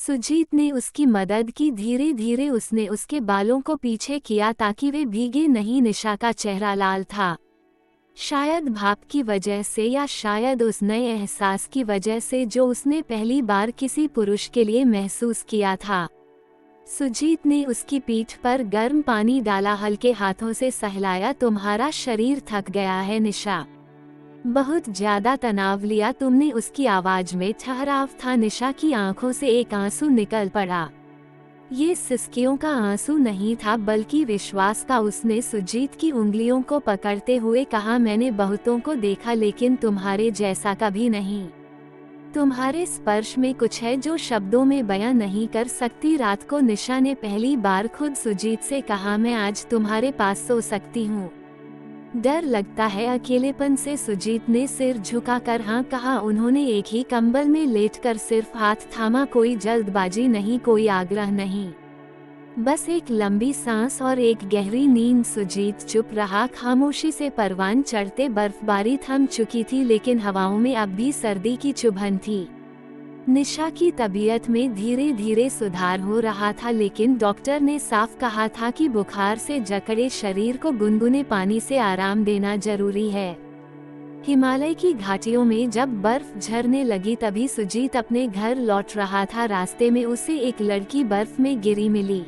सुजीत ने उसकी मदद की। धीरे धीरे उसने उसके बालों को पीछे किया ताकि वे भीगे नहीं। निशा का चेहरा लाल था, शायद भाप की वजह से या शायद उस नए एहसास की वजह से जो उसने पहली बार किसी पुरुष के लिए महसूस किया था। सुजीत ने उसकी पीठ पर गर्म पानी डाला, हल्के हाथों से सहलाया। तुम्हारा शरीर थक गया है निशा, बहुत ज्यादा तनाव लिया तुमने। उसकी आवाज में ठहराव था। निशा की आंखों से एक आंसू निकल पड़ा। ये सिसकियों का आंसू नहीं था बल्कि विश्वास का। उसने सुजीत की उंगलियों को पकड़ते हुए कहा, मैंने बहुतों को देखा लेकिन तुम्हारे जैसा कभी नहीं। तुम्हारे स्पर्श में कुछ है जो शब्दों में बयां नहीं कर सकती। रात को निशा ने पहली बार खुद सुजीत से कहा, मैं आज तुम्हारे पास सो सकती हूँ, डर लगता है अकेलेपन से। सुजीत ने सिर झुकाकर हाँ कहा। उन्होंने एक ही कंबल में लेटकर सिर्फ हाथ थामा। कोई जल्दबाजी नहीं, कोई आग्रह नहीं, बस एक लंबी सांस और एक गहरी नींद। सुजीत चुप रहा, खामोशी से। परवान चढ़ते बर्फबारी थम चुकी थी लेकिन हवाओं में अब भी सर्दी की चुभन थी। निशा की तबीयत में धीरे धीरे सुधार हो रहा था लेकिन डॉक्टर ने साफ कहा था कि बुखार से जकड़े शरीर को गुनगुने पानी से आराम देना जरूरी है। हिमालय की घाटियों में जब बर्फ झरने लगी तभी सुजीत अपने घर लौट रहा था। रास्ते में उसे एक लड़की बर्फ में गिरी मिली,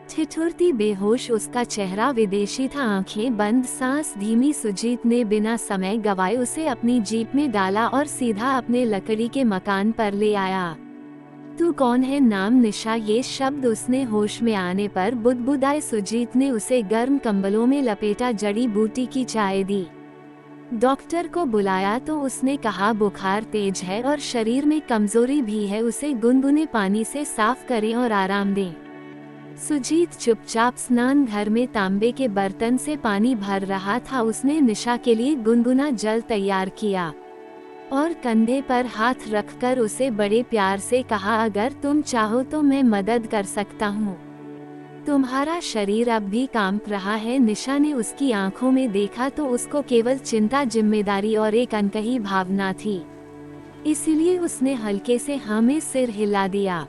ठिठुरती बेहोश। उसका चेहरा विदेशी था, आंखें बंद, सांस धीमी। सुजीत ने बिना समय गवाए उसे अपनी जीप में डाला और सीधा अपने लकड़ी के मकान पर ले आया। तू कौन है? नाम निशा। ये शब्द उसने होश में आने पर बुदबुदाए। सुजीत ने उसे गर्म कंबलों में लपेटा, जड़ी बूटी की चाय दी, डॉक्टर को बुलाया तो उसने कहा बुखार तेज है और शरीर में कमजोरी भी है, उसे गुनगुने पानी से साफ करें और आराम दें। सुजीत चुपचाप स्नान घर में तांबे के बर्तन से पानी भर रहा था। उसने निशा के लिए गुनगुना जल तैयार किया और कंधे पर हाथ रखकर उसे बड़े प्यार से कहा, अगर तुम चाहो तो मैं मदद कर सकता हूँ, तुम्हारा शरीर अब भी कांप रहा है। निशा ने उसकी आंखों में देखा तो उसको केवल चिंता, जिम्मेदारी और एक अनकही भावना थी, इसलिए उसने हल्के से हाँ में सिर हिला दिया।